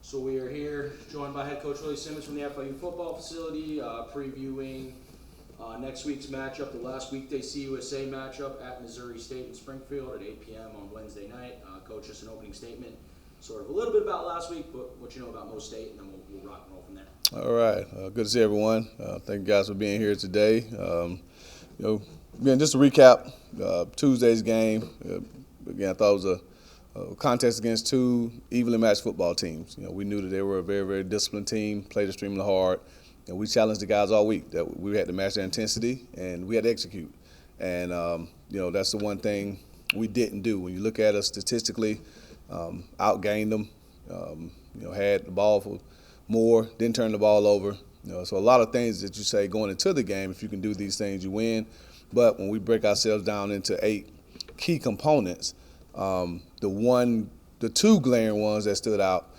So we are here, joined by head coach Willie Simmons from the FIU football facility, previewing next week's matchup, the last weekday CUSA matchup at Missouri State in Springfield at 8 p.m. on Wednesday night. Coach, just an opening statement, sort of a little bit about last week, but what you know about Mo State, and then we'll rock and roll from there. All right, good to see everyone. Thank you guys for being here today. Again, just to recap Tuesday's game. Again, I thought it was a contest against two evenly matched football teams. We knew that they were a very, very disciplined team, played extremely hard, and we challenged the guys all week that we had to match their intensity and we had to execute. And that's the one thing we didn't do. When you look at us statistically, outgained them. Had the ball for more, didn't turn the ball over. So a lot of things that you say going into the game, if you can do these things, you win. But when we break ourselves down into 8 key components, the two glaring ones that stood out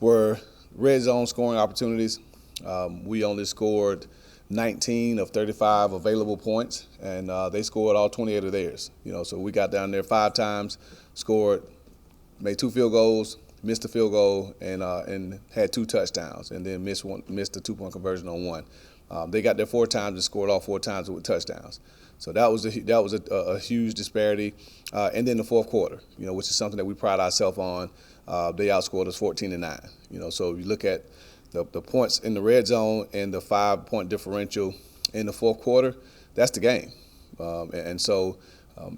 were red zone scoring opportunities. We only scored 19 of 35 available points, and they scored all 28 of theirs. So we got down there 5 times, scored, made 2 field goals, missed a field goal, and had 2 touchdowns, and then missed a 2-point conversion on 1. They got there 4 times and scored all 4 times with touchdowns. So that was a huge disparity. And then the fourth quarter, which is something that we pride ourselves on. They outscored us 14-9. So you look at the points in the red zone and the 5-point differential in the fourth quarter, that's the game. So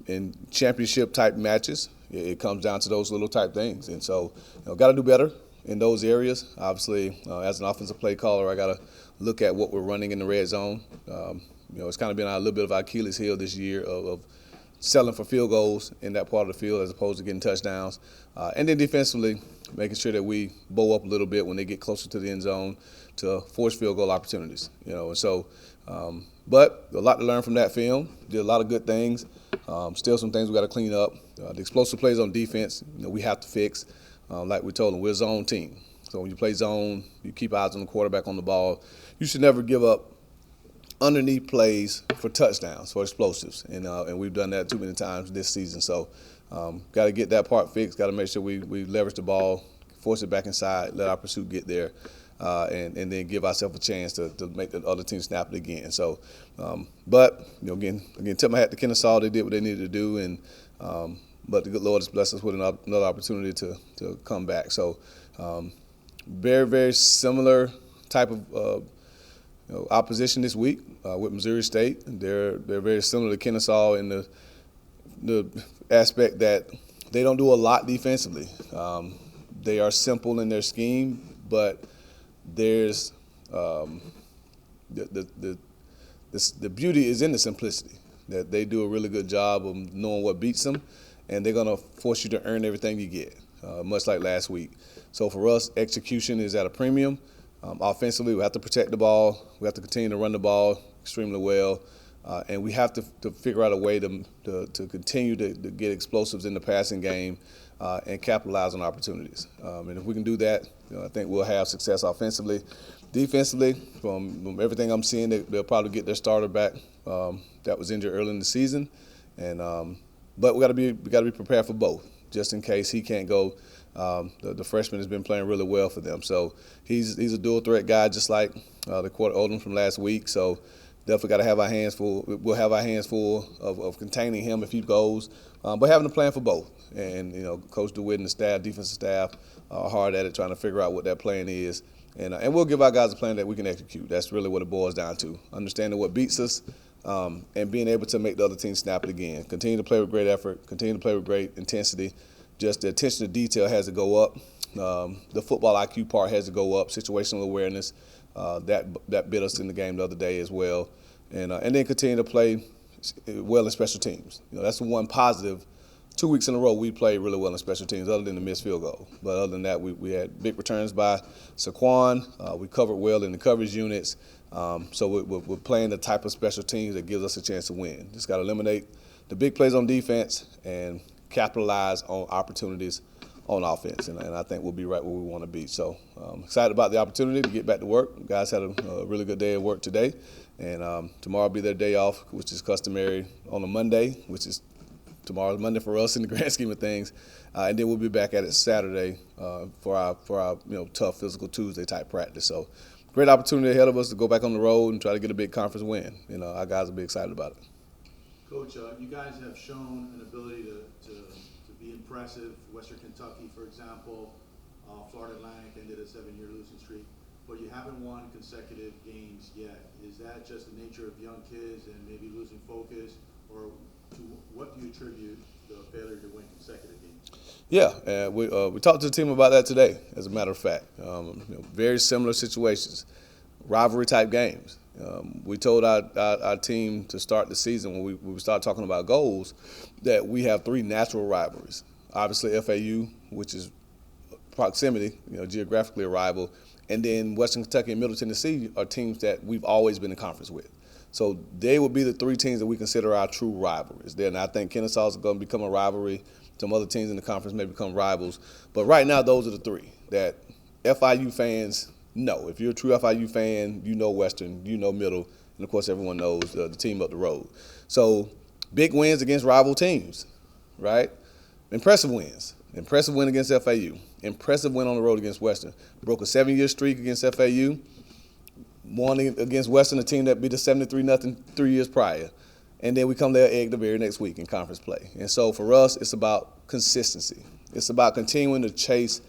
in championship type matches, it comes down to those little type things. And so, got to do better in those areas. Obviously, as an offensive play caller, I got to look at what we're running in the red zone. It's kind of been a little bit of our Achilles heel this year of selling for field goals in that part of the field as opposed to getting touchdowns. And then defensively, making sure that we bow up a little bit when they get closer to the end zone to force field goal opportunities. And so, but a lot to learn from that film. Did a lot of good things. Still some things we got to clean up. The explosive plays on defense, we have to fix. Like we told them, we're a zone team. So when you play zone, you keep eyes on the quarterback on the ball. You should never give up underneath plays for touchdowns, for explosives. And we've done that too many times this season. So got to get that part fixed. Got to make sure we leverage the ball, force it back inside, let our pursuit get there, and then give ourselves a chance to make the other team snap it again. So, but again, tip my hat to Kennesaw. They did what they needed to do, and but the good Lord has blessed us with another opportunity to come back. So, very, very similar type of opposition this week with Missouri State. They're very similar to Kennesaw in the aspect that they don't do a lot defensively. They are simple in their scheme, but there's the beauty is in the simplicity, that they do a really good job of knowing what beats them, and they're going to force you to earn everything you get, much like last week. So for us, execution is at a premium. Offensively, we have to protect the ball. We have to continue to run the ball extremely well. And we have to figure out a way to continue to get explosives in the passing game and capitalize on opportunities. And if we can do that, I think we'll have success offensively. Defensively, from everything I'm seeing, they'll probably get their starter back that was injured early in the season. But we got to be prepared for both, just in case he can't go. The freshman has been playing really well for them. So he's a dual threat guy, just like the quarter Odom from last week. So definitely got to have our hands full. We'll have our hands full of containing him if he goes, but having a plan for both. And Coach DeWitt and the staff, defensive staff, are hard at it trying to figure out what that plan is. And we'll give our guys a plan that we can execute. That's really what it boils down to. Understanding what beats us and being able to make the other team snap it again. Continue to play with great effort. Continue to play with great intensity. Just the attention to detail has to go up. The football IQ part has to go up. Situational awareness, that bit us in the game the other day as well. And then continue to play well in special teams. That's the one positive. 2 weeks in a row we played really well in special teams, other than the missed field goal. But other than that, we had big returns by Saquon. We covered well in the coverage units. So we're playing the type of special teams that gives us a chance to win. Just got to eliminate the big plays on defense and capitalize on opportunities on offense, and I think we'll be right where we want to be. So excited about the opportunity to get back to work. You guys had a really good day of work today, and tomorrow will be their day off, which is customary on a Monday, which is tomorrow's Monday for us in the grand scheme of things, and then we'll be back at it Saturday for our tough physical Tuesday type practice. So great opportunity ahead of us to go back on the road and try to get a big conference win. Our guys will be excited about it. Coach, you guys have shown an ability to be impressive. Western Kentucky, for example, Florida Atlantic ended a 7-year losing streak, but you haven't won consecutive games yet. Is that just the nature of young kids and maybe losing focus, or to what do you attribute the failure to win consecutive games? Yeah, we talked to the team about that today, as a matter of fact. Very similar situations, rivalry type games. We told our team to start the season when we started talking about goals that we have 3 natural rivalries. Obviously FAU, which is proximity, geographically a rival, and then Western Kentucky and Middle Tennessee are teams that we've always been in conference with. So they would be the 3 teams that we consider our true rivalries. Then I think Kennesaw is going to become a rivalry. Some other teams in the conference may become rivals. But right now, those are the 3 that FIU fans know. If you're a true FIU fan, you know Western, you know Middle, and of course everyone knows the team up the road. So big wins against rival teams, right? Impressive wins. Impressive win against FAU. Impressive win on the road against Western. Broke a 7-year streak against FAU. Won against Western, a team that beat us 73-0 3 years prior. And then we come there egg the very next week in conference play. And so for us, it's about consistency. It's about continuing to chase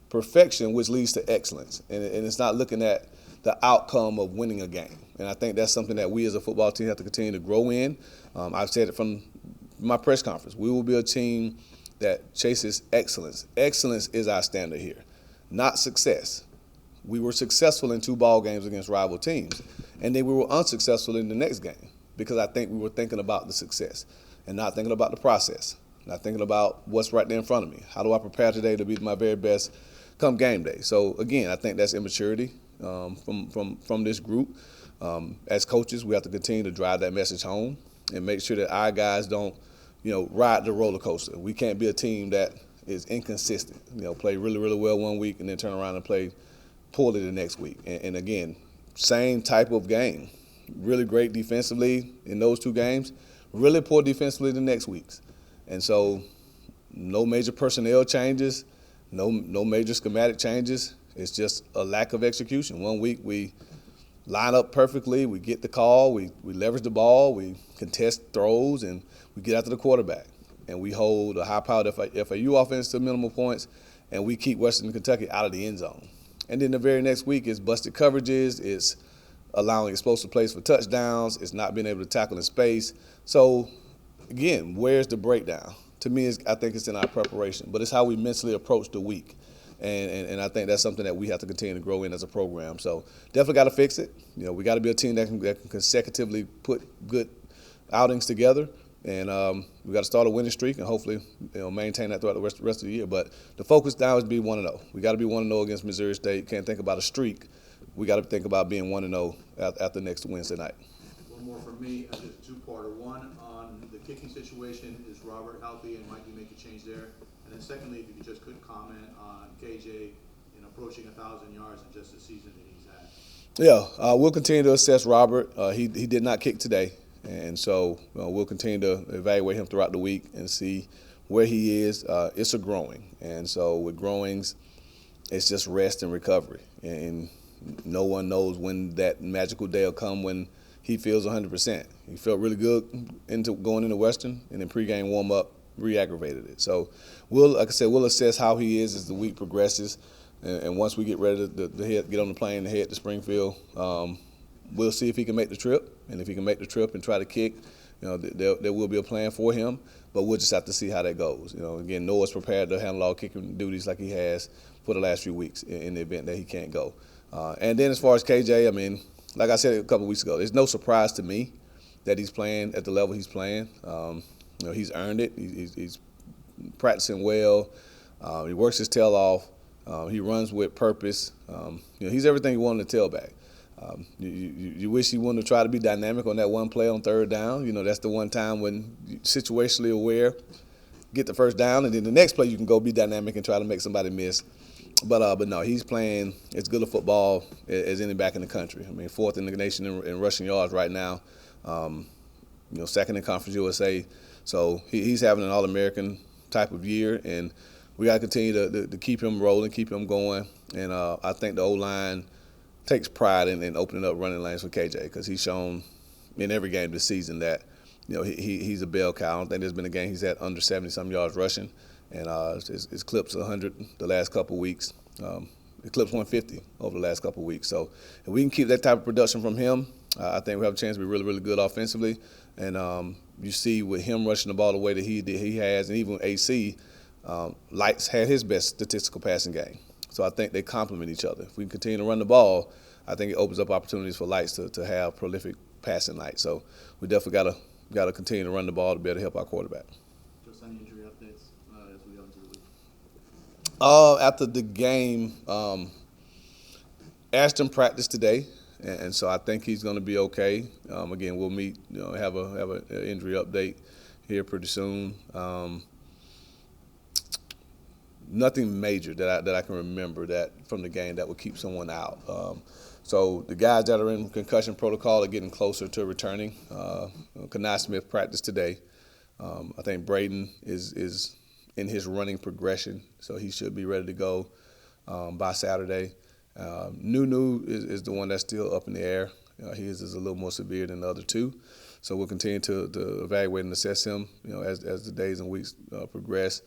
perfection, which leads to excellence. And it's not looking at the outcome of winning a game. And I think that's something that we as a football team have to continue to grow in. I've said it from my press conference. We will be a team that chases excellence. Excellence is our standard here, not success. We were successful in 2 ball games against rival teams, and then we were unsuccessful in the next game because I think we were thinking about the success and not thinking about the process, not thinking about what's right there in front of me. How do I prepare today to be my very best come game day? So again, I think that's immaturity from this group. As coaches, we have to continue to drive that message home and make sure that our guys don't ride the roller coaster. We can't be a team that is inconsistent, play really, really well one week and then turn around and play poorly the next week. And again, same type of game. Really great defensively in those 2 games, really poor defensively the next weeks. And so no major personnel changes, no major schematic changes. It's just a lack of execution. One week we line up perfectly, we get the call, we leverage the ball, we contest throws, and we get after the quarterback. And we hold a high-powered FAU offense to minimal points, and we keep Western Kentucky out of the end zone. And then the very next week is busted coverages, it's allowing explosive plays for touchdowns, it's not being able to tackle in space. So, again, where's the breakdown? To me, I think it's in our preparation, but it's how we mentally approach the week. And I think that's something that we have to continue to grow in as a program. So definitely got to fix it. We got to be a team that can consecutively put good outings together. And we got to start a winning streak and hopefully maintain that throughout the rest of the year. But the focus now is to be 1-0. We got to be 1-0 against Missouri State. Can't think about a streak. We got to think about being 1-0 after next Wednesday night. One more from me, just a 2-parter. One, on the kicking situation, is Robert healthy and might you make a change there? And then secondly, if you could just comment on KJ approaching 1,000 yards in just the season that he's had. Yeah, we'll continue to assess Robert. He did not kick today. And so we'll continue to evaluate him throughout the week and see where he is. It's a growing. And so with growings, it's just rest and recovery. And no one knows when that magical day will come when he feels 100%. He felt really good going into Western, and then pregame warm-up re-aggravated it. So like I said, we'll assess how he is as the week progresses. And once we get ready to get on the plane and head to Springfield, we'll see if he can make the trip. And if he can make the trip and try to kick, there will be a plan for him. But we'll just have to see how that goes. Again, Noah's prepared to handle all kicking duties like he has for the last few weeks in the event that he can't go. And then as far as KJ, like I said a couple weeks ago, it's no surprise to me that he's playing at the level he's playing. He's earned it. He's practicing well. He works his tail off. He runs with purpose. He's everything you want in the tailback. You wish he wouldn't have tried to be dynamic on that one play on 3rd down. That's the one time when you're situationally aware, get the 1st down, and then the next play you can go be dynamic and try to make somebody miss. But no, he's playing as good a football as any back in the country. 4th in the nation in rushing yards right now. second in Conference USA. So he's having an All-American type of year, and we got to continue to keep him rolling, keep him going. And I think the O-line takes pride in opening up running lanes for KJ, because he's shown in every game this season that he's a bell cow. I don't think there's been a game he's had under 70-some yards rushing, and it's clipped 100 the last couple weeks. It clips 150 over the last couple of weeks. So if we can keep that type of production from him, I think we have a chance to be really, really good offensively. And you see with him rushing the ball the way that he has, and even with AC, Lights had his best statistical passing game. So I think they complement each other. If we can continue to run the ball, I think it opens up opportunities for Lights to have prolific passing nights. So we definitely got to continue to run the ball to be able to help our quarterback. Just any injury updates as we go into the week? After the game, Ashton practiced today, and so I think he's going to be okay. Again, we'll meet, have an injury update here pretty soon. Nothing major that I can remember that from the game that would keep someone out. So the guys that are in concussion protocol are getting closer to returning. Kanai Smith practiced today. I think Braden is in his running progression, so he should be ready to go by Saturday. Nunu is the one that's still up in the air. His is a little more severe than the other two. So we'll continue to evaluate and assess him, as the days and weeks progress.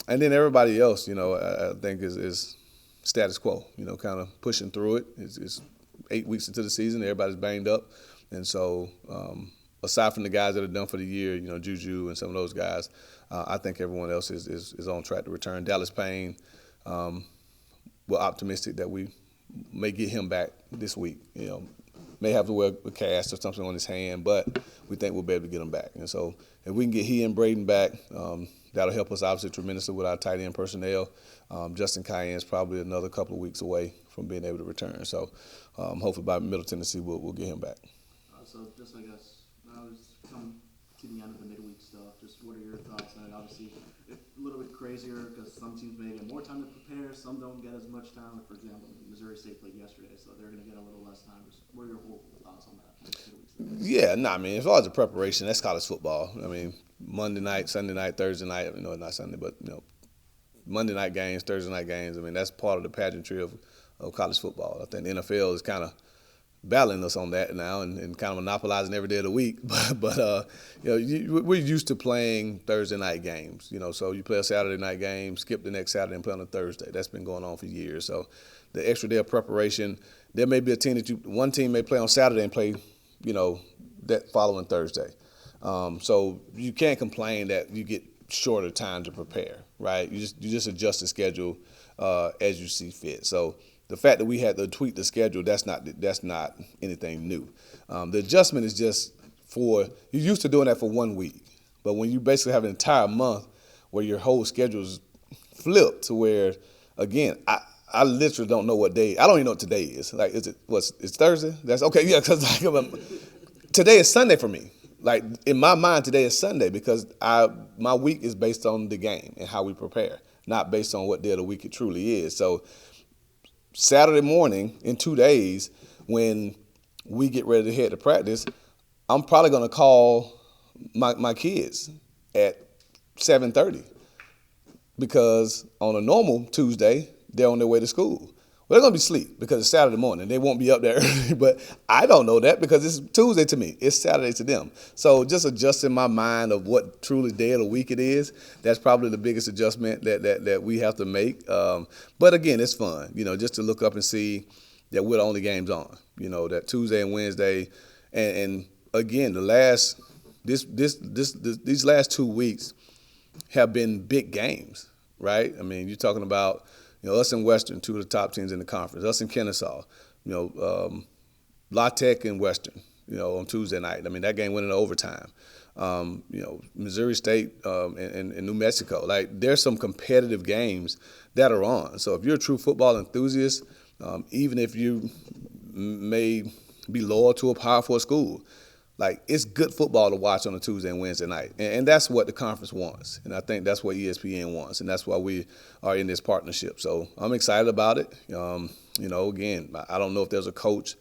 And then everybody else, I think is status quo, kind of pushing through it. It's 8 weeks into the season. Everybody's banged up. And so aside from the guys that are done for the year, Juju and some of those guys, I think everyone else is on track to return. Dallas Payne, we're optimistic that we may get him back this week. May have to wear a cast or something on his hand, but we think we'll be able to get him back. And so if we can get he and Braden back, that'll help us obviously tremendously with our tight end personnel. Justin Cayenne's probably another couple of weeks away from being able to return. So hopefully by Middle Tennessee we'll get him back. So just, I guess, just come to the end of the midweek stuff, just what are your thoughts on it? Obviously, it's a little bit crazier because some teams may get more time to prepare, some don't get as much time. Like, for example, Missouri State played yesterday, so they're going to get a little less time. Just what are your thoughts on that? Yeah, as far as the preparation, that's college football. Monday night, Sunday night, Thursday night, not Sunday, but, Monday night games, Thursday night games, that's part of the pageantry of college football. I think the NFL is kind of battling us on that now and kind of monopolizing every day of the week. But we're used to playing Thursday night games, so you play a Saturday night game, skip the next Saturday and play on a Thursday. That's been going on for years. So the extra day of preparation, there may be a team one team may play on Saturday and play, that following Thursday. So you can't complain that you get shorter time to prepare, right? You just adjust the schedule as you see fit. So the fact that we had to tweak the schedule, that's not anything new. The adjustment is just you're used to doing that for 1 week. But when you basically have an entire month where your whole schedule is flipped to where, again, I literally don't know what day. I don't even know what today is. Like, it's Thursday? That's okay, yeah, because today is Sunday for me. Like, in my mind, today is Sunday because my week is based on the game and how we prepare, not based on what day of the week it truly is. So Saturday morning, in 2 days, when we get ready to head to practice, I'm probably going to call my kids at 7:30 because on a normal Tuesday, they're on their way to school. Well, they're going to be asleep because it's Saturday morning. They won't be up there early, but I don't know that because it's Tuesday to me. It's Saturday to them. So just adjusting my mind of what truly day of the week it is, that's probably the biggest adjustment that we have to make. But again, it's fun, just to look up and see that we're the only games on, that Tuesday and Wednesday. And again, these last 2 weeks have been big games, right? You're talking about, us and Western, two of the top teams in the conference. Us and Kennesaw, La Tech and Western, on Tuesday night. That game went into overtime. Missouri State and New Mexico. Like, there's some competitive games that are on. So if you're a true football enthusiast, even if you may be loyal to a Power 4 school, like, it's good football to watch on a Tuesday and Wednesday night. And that's what the conference wants. And I think that's what ESPN wants. And that's why we are in this partnership. So I'm excited about it. Again, I don't know if there's a coach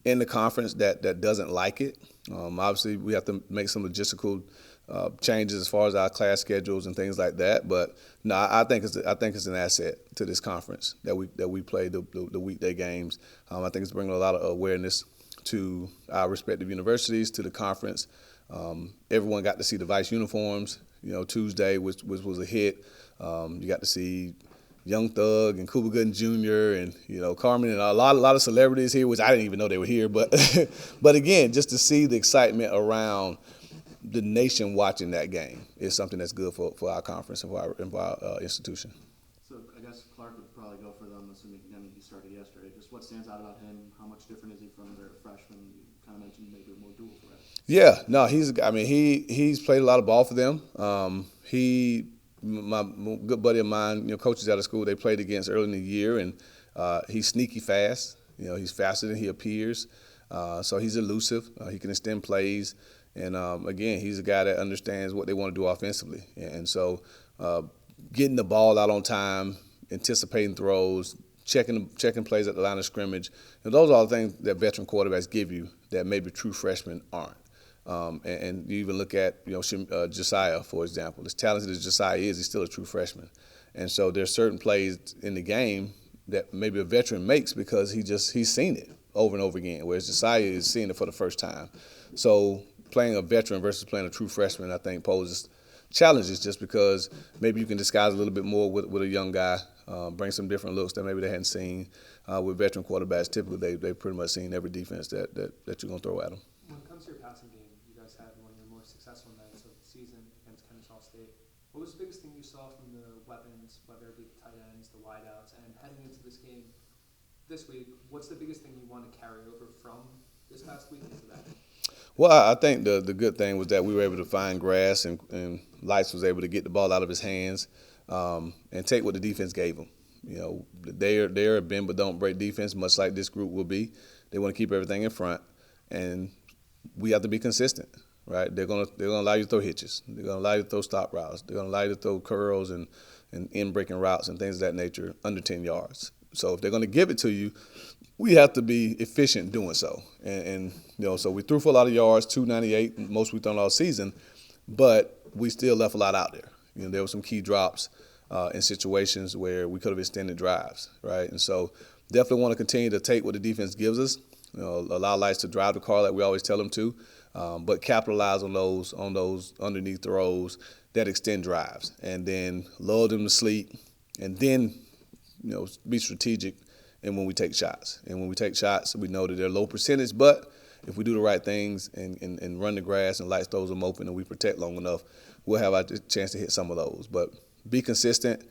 in the conference that doesn't like it. Obviously, we have to make some logistical changes as far as our class schedules and things like that. But no, I think it's an asset to this conference that we play the weekday games. I think it's bringing a lot of awareness to our respective universities, to the conference. Everyone got to see the Vice uniforms. Tuesday was a hit. You got to see Young Thug and Cuba Gooding Jr. and Carmen and a lot of celebrities here, which I didn't even know they were here. But but again, just to see the excitement around the nation watching that game is something that's good for our conference and for our institution. So I guess Clark would probably go for them, assuming he started yesterday. Just what stands out about him? How much different is he from their freshman? You kind of mentioned maybe a more dual threat. Yeah, no, he's played a lot of ball for them. My good buddy of mine, coaches out of school, they played against early in the year, and he's sneaky fast. He's faster than he appears. So he's elusive. He can extend plays. And, again, he's a guy that understands what they want to do offensively. And so getting the ball out on time, anticipating throws, checking plays at the line of scrimmage, those are all the things that veteran quarterbacks give you that maybe true freshmen aren't. And you even look at Josiah, for example. As talented as Josiah is, he's still a true freshman. And so there's certain plays in the game that maybe a veteran makes because he's seen it over and over again, whereas Josiah is seeing it for the first time. So playing a veteran versus playing a true freshman, I think, poses challenges just because maybe you can disguise a little bit more with a young guy, bring some different looks that maybe they hadn't seen. With veteran quarterbacks, typically they've pretty much seen every defense that you're going to throw at them. When it comes to your passing game, you guys had one of your more successful nights of the season against Kennesaw State. What was the biggest thing you saw from the weapons, whether it be the tight ends, the wideouts, and heading into this game this week, what's the biggest thing you want to carry over from this past week into that? Well, I think the good thing was that we were able to find grass and Lights was able to get the ball out of his hands and take what the defense gave him. They're a bend but don't break defense, much like this group will be. They want to keep everything in front, and we have to be consistent, right? They're gonna allow you to throw hitches. They're gonna allow you to throw stop routes. They're gonna allow you to throw curls and in-breaking routes and things of that nature under 10 yards. So if they're gonna give it to you, we have to be efficient doing so. And so we threw for a lot of yards, 298, most we've thrown all season, but we still left a lot out there. There were some key drops in situations where we could have extended drives, right? And so definitely want to continue to take what the defense gives us, allow Lights to drive the car like we always tell them to, but capitalize on those underneath throws that extend drives, and then lull them to sleep, and then be strategic. And when we take shots, we know that they're low percentage, but if we do the right things and run the grass and Lights throws them open and we protect long enough, we'll have a chance to hit some of those. But be consistent,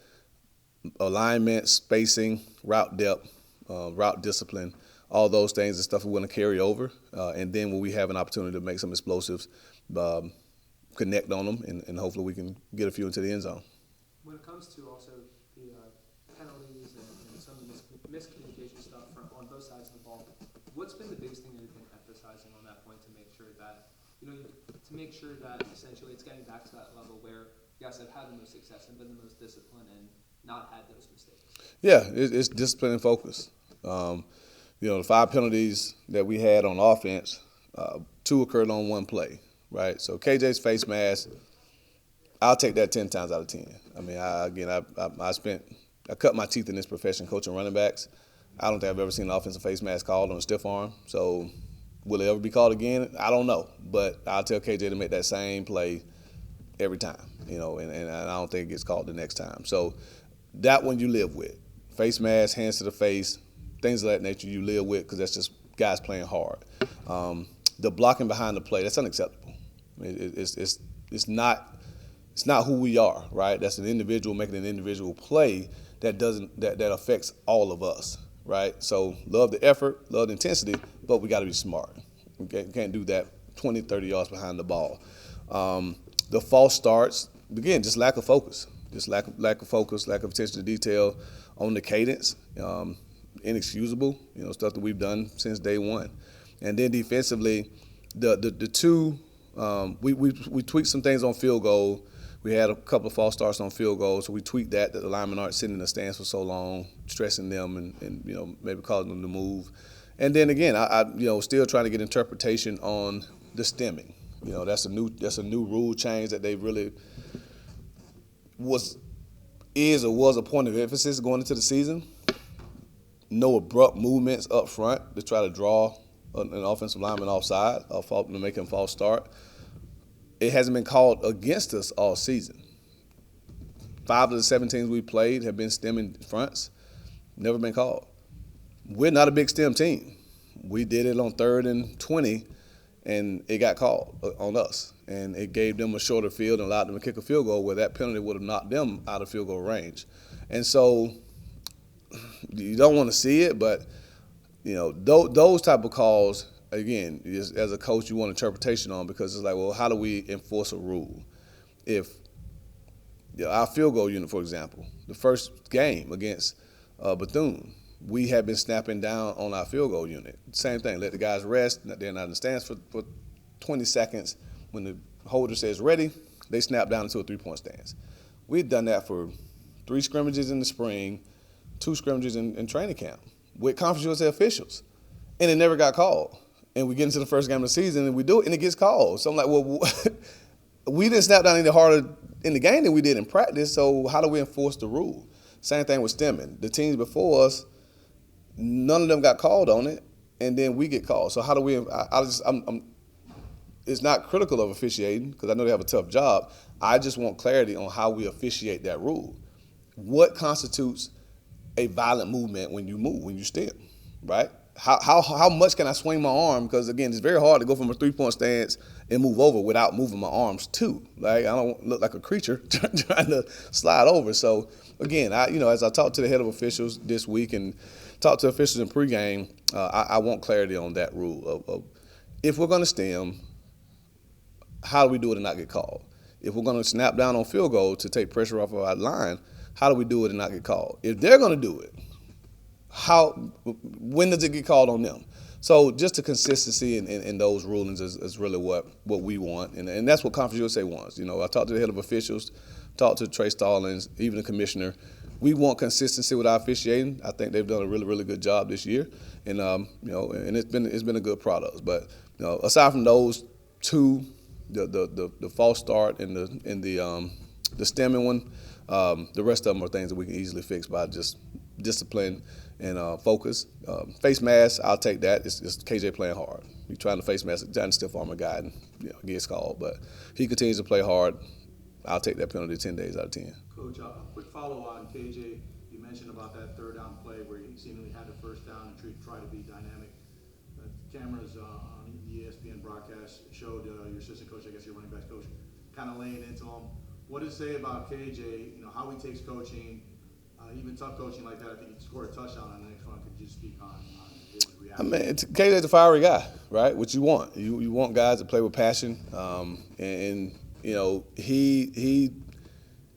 alignment, spacing, route depth, route discipline, all those things are stuff we want to carry over. And then when we have an opportunity to make some explosives, connect on them, and hopefully we can get a few into the end zone. When it comes to also the penalties and some of the miscommunication stuff on both sides of the ball, what's been the biggest thing that you've been emphasizing on that point to make sure that essentially it's getting back to that level where you guys have had the most success and been the most disciplined and not had those mistakes? Yeah, it's discipline and focus. The 5 penalties that we had on offense, 2 occurred on one play, right? So KJ's face mask, I'll take that 10 times out of 10. I mean, I cut my teeth in this profession coaching running backs. I don't think I've ever seen an offensive face mask called on a stiff arm. So will it ever be called again? I don't know. But I'll tell KJ to make that same play every time, and I don't think it gets called the next time. So that one you live with. Face mask, hands to the face, things of that nature you live with because that's just guys playing hard. The blocking behind the play, that's unacceptable. It's not who we are, right? That's an individual making an individual play that affects all of us, right? So love the effort, love the intensity, but we got to be smart. We can't do that 20, 30 yards behind the ball. The false starts, again, just lack of focus. Just lack of focus, lack of attention to detail on the cadence. Inexcusable, stuff that we've done since day one. And then defensively, the two, we tweaked some things on field goal. We had a couple of false starts on field goal, so we tweaked that the linemen aren't sitting in the stands for so long, stressing them and maybe causing them to move. And then again, I still trying to get interpretation on the stemming. That's a new rule change that they really was a point of emphasis going into the season. No abrupt movements up front to try to draw an offensive lineman offside or to make him false start. It hasn't been called against us all season. 5 of the 7 teams we played have been stemming fronts. Never been called. We're not a big stem team. We did it on 3rd and 20, and it got called on us. And it gave them a shorter field and allowed them to kick a field goal where that penalty would have knocked them out of field goal range. And so you don't want to see it, but those type of calls, again, as a coach, you want interpretation on, because it's like, well, how do we enforce a rule? If our field goal unit, for example, the first game against Bethune, we had been snapping down on our field goal unit. Same thing, let the guys rest. They're not in the stands for 20 seconds. When the holder says ready, they snap down into a 3-point stance. We'd done that for 3 scrimmages in the spring, 2 scrimmages in training camp with Conference USA officials, and it never got called. And we get into the first game of the season, and we do it, and it gets called. So I'm like, well, we didn't snap down any harder in the game than we did in practice, so how do we enforce the rule? Same thing with stemming. The teams before us, none of them got called on it, and then we get called. So how do we it's not critical of officiating, because I know they have a tough job. I just want clarity on how we officiate that rule. What constitutes a violent movement when you stem, right? How much can I swing my arm? Because, again, it's very hard to go from a 3-point stance and move over without moving my arms too. Like, I don't look like a creature trying to slide over. So, again, as I talked to the head of officials this week and talked to officials in pregame, I want clarity on that rule of if we're going to stem, how do we do it and not get called? If we're going to snap down on field goal to take pressure off of our line, how do we do it and not get called? If they're going to do it, when does it get called on them? So just the consistency in those rulings is really what we want, and that's what Conference USA wants. I talked to the head of officials, talked to Trey Stallings, even the commissioner. We want consistency with our officiating. I think they've done a really, really good job this year, and and it's been a good product. But aside from those 2, the false start and the stemming one, the rest of them are things that we can easily fix by just discipline and focus. Face mask, I'll take that. It's KJ playing hard. He's trying to face mask, trying to stiff arm a guy, and gets called. But he continues to play hard. I'll take that penalty 10 days out of 10. Coach, a quick follow on KJ. You mentioned about that 3rd down play where you seemingly had the 1st down and try to be dynamic. Cameras on the ESPN broadcast showed your assistant coach, I guess your running backs coach, kind of laying into him. What does it say about KJ, how he takes coaching, even tough coaching like that? I think he scored a touchdown on the next one. Could you speak on his reaction? KJ's a fiery guy, right? What you want. You want guys that play with passion.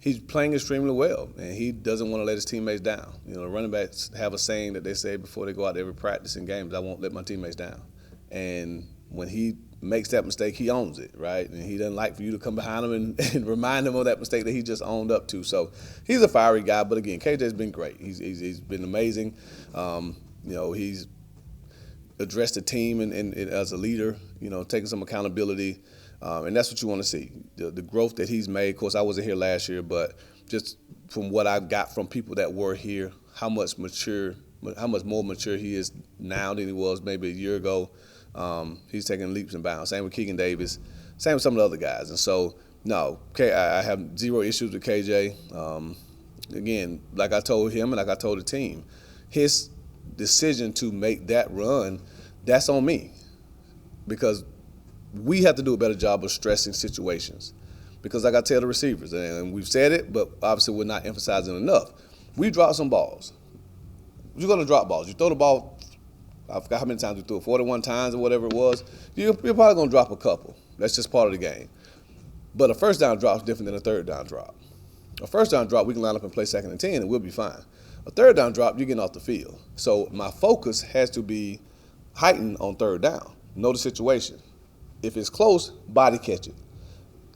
He's playing extremely well, and he doesn't want to let his teammates down. Running backs have a saying that they say before they go out to every practice and games, I won't let my teammates down. And when he makes that mistake, he owns it, right? And he doesn't like for you to come behind him and remind him of that mistake that he just owned up to. So he's a fiery guy, but again, KJ's been great. He's been amazing. He's addressed the team and as a leader, taking some accountability. And that's what you want to see, the growth that he's made. Of course, I wasn't here last year, but just from what I got from people that were here, how much more mature he is now than he was maybe a year ago. He's taking leaps and bounds. Same with Keegan Davis. Same with some of the other guys. And so, no, I have 0 issues with KJ. Again, like I told him and like I told the team, his decision to make that run, that's on me. Because we have to do a better job of stressing situations. Because like I tell the receivers, and we've said it, but obviously we're not emphasizing enough. We drop some balls. You're going to drop balls. You throw the ball, I forgot how many times we threw it, 41 times or whatever it was. You're probably going to drop a couple. That's just part of the game. But a 1st down drop is different than a 3rd down drop. A 1st down drop, we can line up and play 2nd and 10, and we'll be fine. A 3rd down drop, you're getting off the field. So my focus has to be heightened on 3rd down. Know the situation. If it's close, body catch it.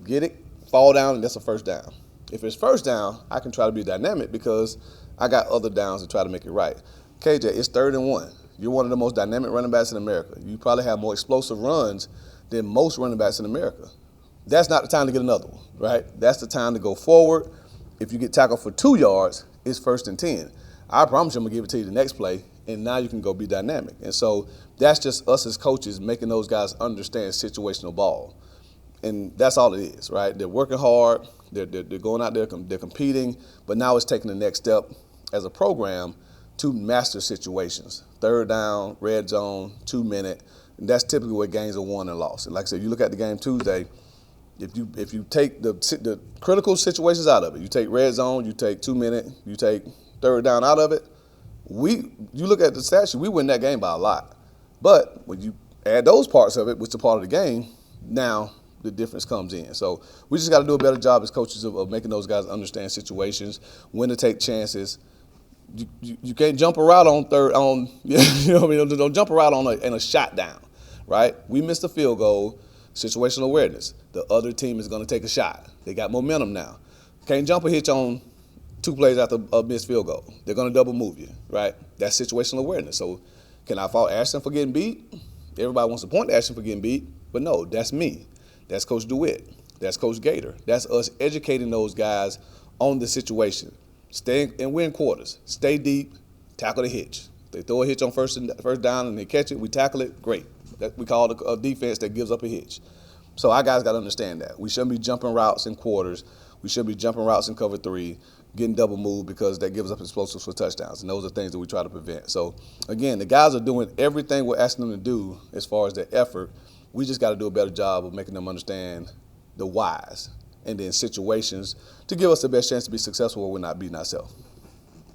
Get it, fall down, and that's a 1st down. If it's 1st down, I can try to be dynamic because I got other downs to try to make it right. KJ, it's 3rd and 1. You're one of the most dynamic running backs in America. You probably have more explosive runs than most running backs in America. That's not the time to get another one, right? That's the time to go forward. If you get tackled for 2 yards, it's 1st and 10. I promise you I'm going to give it to you the next play, and now you can go be dynamic. And so that's just us as coaches making those guys understand situational ball. And that's all it is, right? They're working hard. They're going out there, they're competing, but now it's taking the next step as a program to master situations. 3rd down, red zone, 2-minute. And that's typically where games are won and lost. And like I said, you look at the game Tuesday, if you take the critical situations out of it, you take red zone, you take 2-minute, you take 3rd down out of it, you look at the stat sheet, we win that game by a lot. But when you add those parts of it, which are part of the game, now the difference comes in. So we just got to do a better job as coaches of making those guys understand situations, when to take chances. You can't jump a route on you know what I mean? Don't jump a route on a shot down, right? We missed a field goal, situational awareness. The other team is going to take a shot. They got momentum now. Can't jump a hitch on 2 plays after a missed field goal. They're going to double move you, right? That's situational awareness. So can I fault Ashton for getting beat? Everybody wants to point to Ashton for getting beat, but no, that's me. That's Coach DeWitt. That's Coach Gator. That's us educating those guys on the situation. Stay and win quarters. Stay deep. Tackle the hitch. They throw a hitch on first down and they catch it. We tackle it. Great. That we call it a defense that gives up a hitch. So our guys got to understand that. We shouldn't be jumping routes in quarters. We should be jumping routes in cover 3, getting double moved because that gives up explosives for touchdowns. And those are things that we try to prevent. So, again, the guys are doing everything we're asking them to do as far as their effort. We just got to do a better job of making them understand the whys and then situations to give us the best chance to be successful where we're not beating ourselves.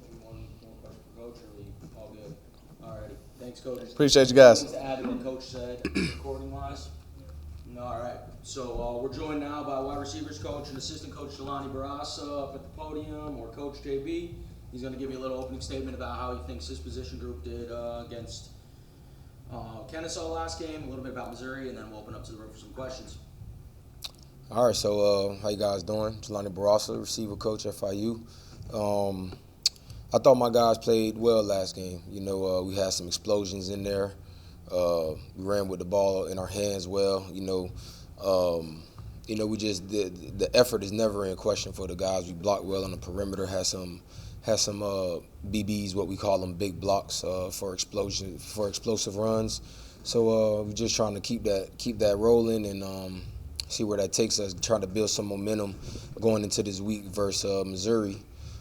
Maybe one more question for Coach, or we all good? All righty. Thanks, Coach. Appreciate you guys. Things to add to what Coach said, recording-wise? No, all right. So we're joined now by wide receivers coach and assistant coach Jelani Barasa up at the podium, or Coach JB. He's going to give you a little opening statement about how he thinks his position group did against Kennesaw last game, a little bit about Missouri, and then we'll open up to the room for some questions. All right, so how you guys doing? Jelani Barasa, receiver coach at FIU. I thought my guys played well last game. You know, we had some explosions in there. We ran with the ball in our hands well. We just the effort is never in question for the guys. We blocked well on the perimeter. Had some BBs, what we call them, big blocks for explosive runs. So we're just trying to keep that rolling and see where that takes us. Trying to build some momentum going into this week versus Missouri,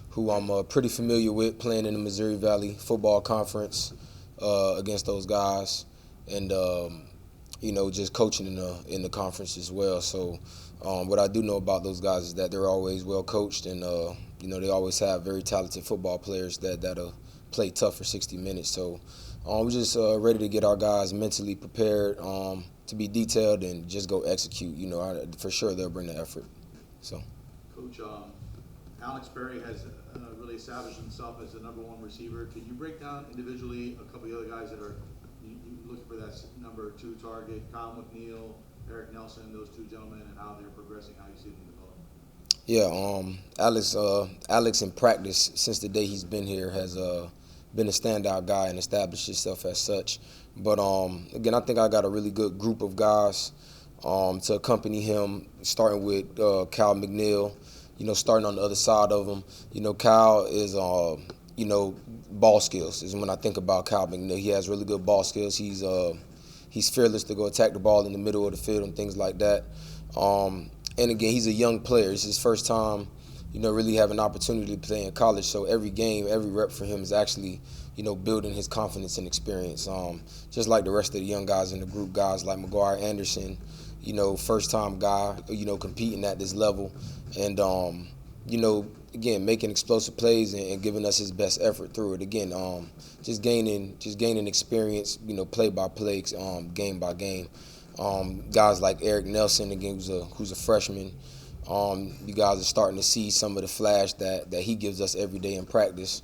who I'm pretty familiar with, playing in the Missouri Valley Football Conference against those guys, and just coaching in the conference as well. So what I do know about those guys is that they're always well coached, and they always have very talented football players that'll play tough for 60 minutes. So we're just ready to get our guys mentally prepared to be detailed and just go execute. For sure they'll bring the effort. So, Coach, Alex Perry has really established himself as the #1 receiver. Could you break down individually a couple of the other guys that are you looking for that number 2 target? Kyle McNeil, Eric Nelson, those 2 gentlemen, and how they're progressing, how you see them develop? Yeah, Alex in practice since the day he's been here has been a standout guy and established himself as such. But again, I think I got a really good group of guys to accompany him, starting with Kyle McNeil. Starting on the other side of him. Kyle is ball skills is when I think about Kyle McNeil. He has really good ball skills. He's fearless to go attack the ball in the middle of the field and things like that. And again, he's a young player. It's his first time, really have an opportunity to play in college. So every game, every rep for him is actually, building his confidence and experience. Just like the rest of the young guys in the group, guys like McGuire Anderson, first time guy, competing at this level. And, again, making explosive plays and giving us his best effort through it. Again, just gaining experience, play by play, game by game. Guys like Eric Nelson, again, who's a freshman. You guys are starting to see some of the flash that he gives us every day in practice.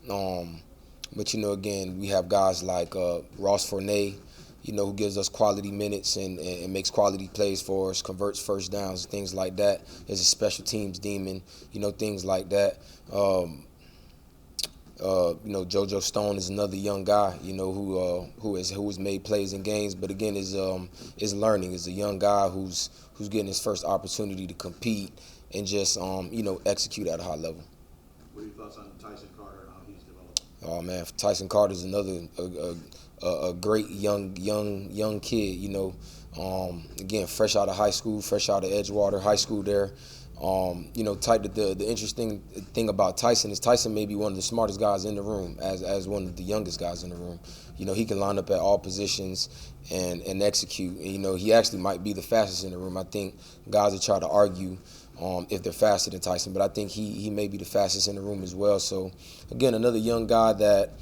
But again, we have guys like Ross Fournay, who gives us quality minutes and makes quality plays for us, converts first downs, things like that. Is a special teams demon, things like that. JoJo Stone is another young guy, who has made plays in games, but again is learning. Is a young guy who's getting his first opportunity to compete and just execute at a high level. What are your thoughts on Tyson Carter and how he's developed? Oh man, Tyson Carter is another a great young kid. Again, fresh out of high school, fresh out of Edgewater High School there. The interesting thing about Tyson is Tyson may be one of the smartest guys in the room, as one of the youngest guys in the room. He can line up at all positions and execute. And, he actually might be the fastest in the room. I think guys will try to argue if they're faster than Tyson, but I think he may be the fastest in the room as well. So, again, another young guy that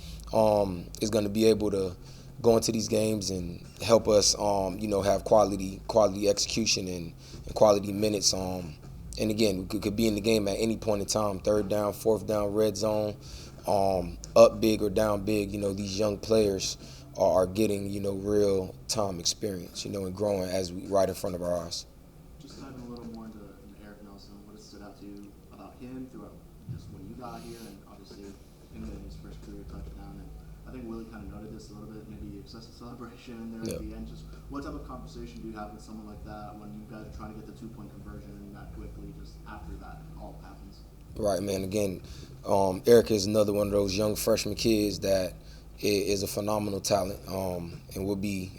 is going to be able to go into these games and help us, have quality execution and quality minutes. And again, we could be in the game at any point in time, third down, fourth down, red zone, up big or down big. These young players are getting, real time experience, and growing right in front of our eyes. Just diving a little more into Eric Nelson, what has stood out to you about him throughout just when you got here and obviously him getting his first career touchdown? And I think Willie kind of noted this a little bit, maybe excessive celebration in there at the end. Just what type of conversation do you have with someone like that when you guys are trying to get the 2-point conversion that quickly just after that all happens? Right, man. Again, Eric is another one of those young freshman kids that is a phenomenal talent and will be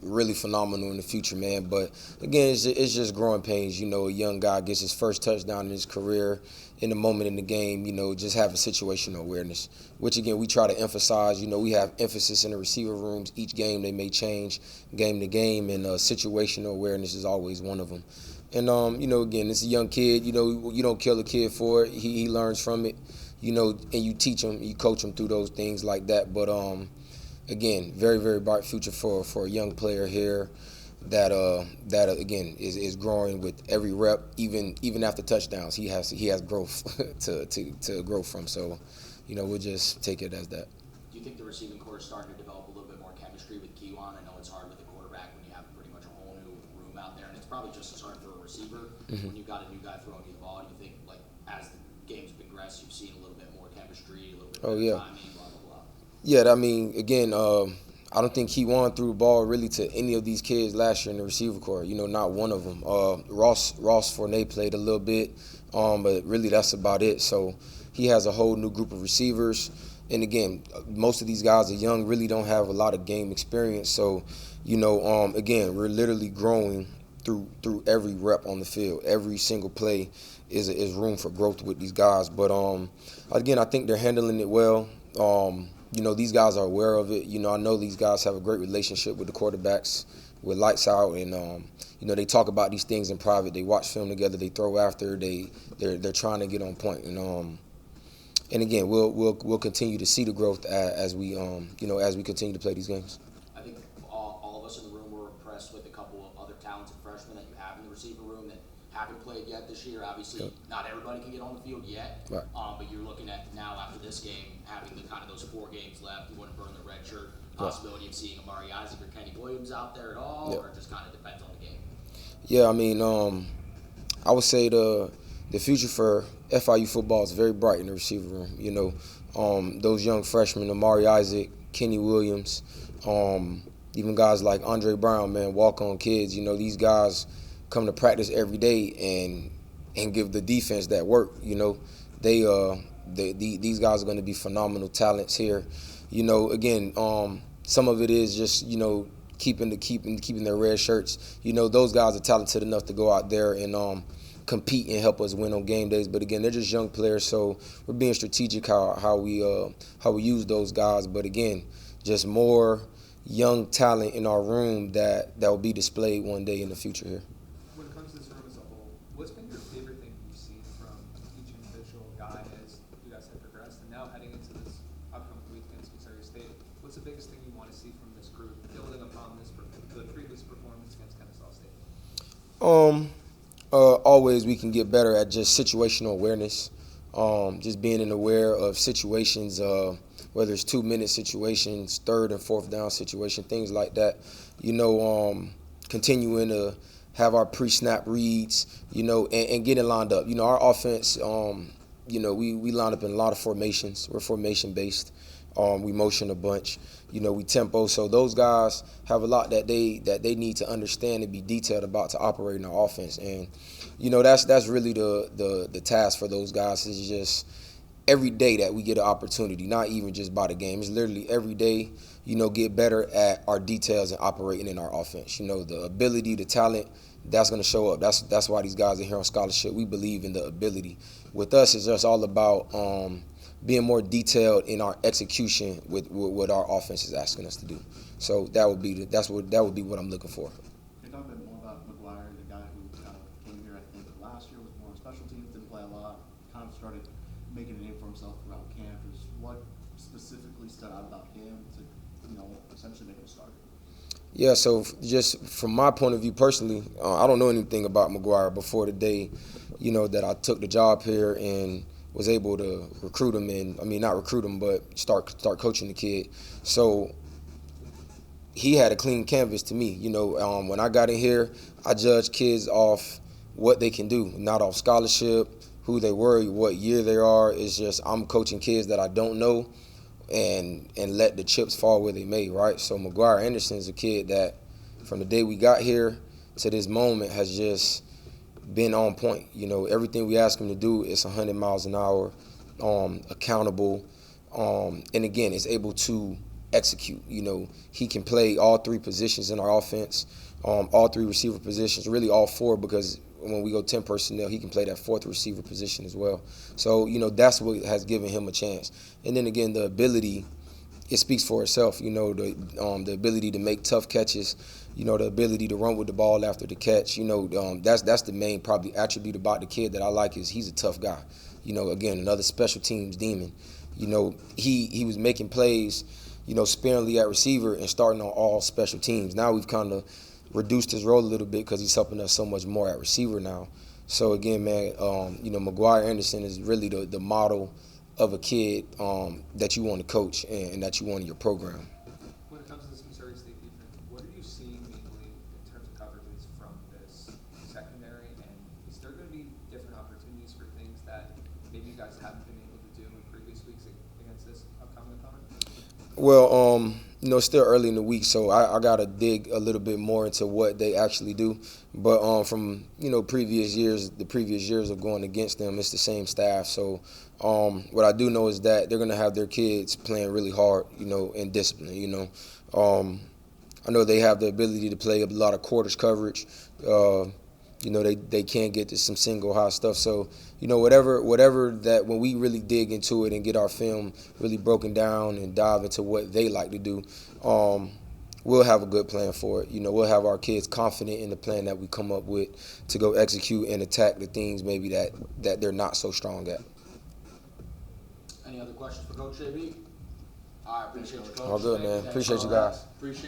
really phenomenal in the future, man. But again, it's just growing pains. A young guy gets his first touchdown in his career in the moment in the game, just having situational awareness, which again, we try to emphasize. We have emphasis in the receiver rooms. Each game they may change game to game, and situational awareness is always one of them. And, again, it's a young kid. You don't kill a kid for it. He learns from it, and you teach him, you coach him through those things like that. But, again, very, very bright future for a young player here that again is growing with every rep, even after touchdowns. He has growth to grow from. So, we'll just take it as that. Do you think the receiving core is starting to develop a little bit more chemistry with Kiwan? I know it's hard with the quarterback when you have pretty much a whole new room out there, and it's probably just as hard for a receiver when you've got a new guy throwing you the ball. Do you think, like, as the game's progressed, you've seen a little bit more chemistry, a little bit more timing, blah, blah, blah? Yeah, I mean, again, I don't think he threw the ball really to any of these kids last year in the receiver corps. Not one of them. Ross Fournette played a little bit, but really that's about it. So he has a whole new group of receivers. And again, most of these guys are young, really don't have a lot of game experience. So, again, we're literally growing through every rep on the field. Every single play is room for growth with these guys. But again, I think they're handling it well. These guys are aware of it. I know these guys have a great relationship with the quarterbacks, with lights out, and they talk about these things in private. They watch film together. They throw after. They're trying to get on point. And again, we'll continue to see the growth as we continue to play these games. I think all of us in the room were impressed with a couple of other talented freshmen that you have in the receiver room that haven't played yet this year. Obviously, not everybody can get on the field yet, right. But you're looking at now after this game, having the kind of those 4 games left, you want to burn the red shirt. Possibility of seeing Amari Isaac or Kenny Williams out there at all, or it just kind of depends on the game? Yeah, I mean, I would say the future for FIU football is very bright in the receiver room. Those young freshmen, Amari Isaac, Kenny Williams, even guys like Andre Brown, man, walk-on kids. These guys come to practice every day and give the defense that work. These guys are going to be phenomenal talents here. Again, some of it is just keeping their red shirts. Those guys are talented enough to go out there and compete and help us win on game days. But again, they're just young players, so we're being strategic how we use those guys. But again, just more young talent in our room that will be displayed one day in the future here. When it comes to this room as a whole, what's been your favorite thing you've seen from each individual guy as you guys have progressed? And now heading into this upcoming week against Missouri State, what's the biggest thing you want to see from this group, building upon the previous performance against Kennesaw State? Always we can get better at just situational awareness, just being aware of situations, whether it's 2-minute situations, third and fourth down situation, things like that. Continuing to have our pre-snap reads, and getting lined up. Our offense we line up in a lot of formations. We're formation based. We motion a bunch. We tempo. So those guys have a lot that they need to understand and be detailed about to operate in our offense. And that's really the task for those guys, is just every day that we get an opportunity, not even just by the game. It's literally every day, get better at our details and operating in our offense. The ability, the talent, that's going to show up. That's why these guys are here on scholarship. We believe in the ability. With us, it's just all about being more detailed in our execution with what our offense is asking us to do. So that would be what I'm looking for. Can you talk a bit more about McGuire, the guy who came here, I think, last year, was more on special teams, didn't play a lot, kind of started making a name for himself throughout campus. What specifically stood out about him to, essentially make him a starter? Yeah, so just from my point of view personally, I don't know anything about McGuire before the day, that I took the job here and was able to recruit him, and not recruit him, but start coaching the kid. So he had a clean canvas to me. When I got in here, I judged kids off what they can do, not off scholarship, who they were, what year they are. It's just I'm coaching kids that I don't know, and let the chips fall where they may, right? So McGuire Anderson is a kid that from the day we got here to this moment has just been on point. Everything we ask him to do is 100 miles an hour, accountable, and again, is able to execute. He can play all three positions in our offense, all three receiver positions, really all four, because when we go 10 personnel, he can play that fourth receiver position as well. So, that's what has given him a chance. And then again, the ability, it speaks for itself. The ability to make tough catches, the ability to run with the ball after the catch. That's the main probably attribute about the kid that I like, is he's a tough guy. Again, another special teams demon. He was making plays, sparingly at receiver and starting on all special teams. Now we've kind of reduced his role a little bit because he's helping us so much more at receiver now. So again, man, McGuire Anderson is really the model of a kid that you want to coach and that you want in your program. When it comes to this Missouri State defense, what are you seeing mainly in terms of coverages from this secondary, and is there going to be different opportunities for things that maybe you guys haven't been able to do in previous weeks against this upcoming opponent? Well, it's still early in the week, so I got to dig a little bit more into what they actually do. But from, the previous years of going against them, it's the same staff. So what I do know is that they're going to have their kids playing really hard, and discipline, I know they have the ability to play a lot of quarters coverage. They can get to some single high stuff. So, whatever that, when we really dig into it and get our film really broken down and dive into what they like to do, we'll have a good plan for it. We'll have our kids confident in the plan that we come up with to go execute and attack the things maybe that they're not so strong at. Any other questions for Coach JB? I appreciate you, Coach. All good, man. Appreciate you guys. Appreciate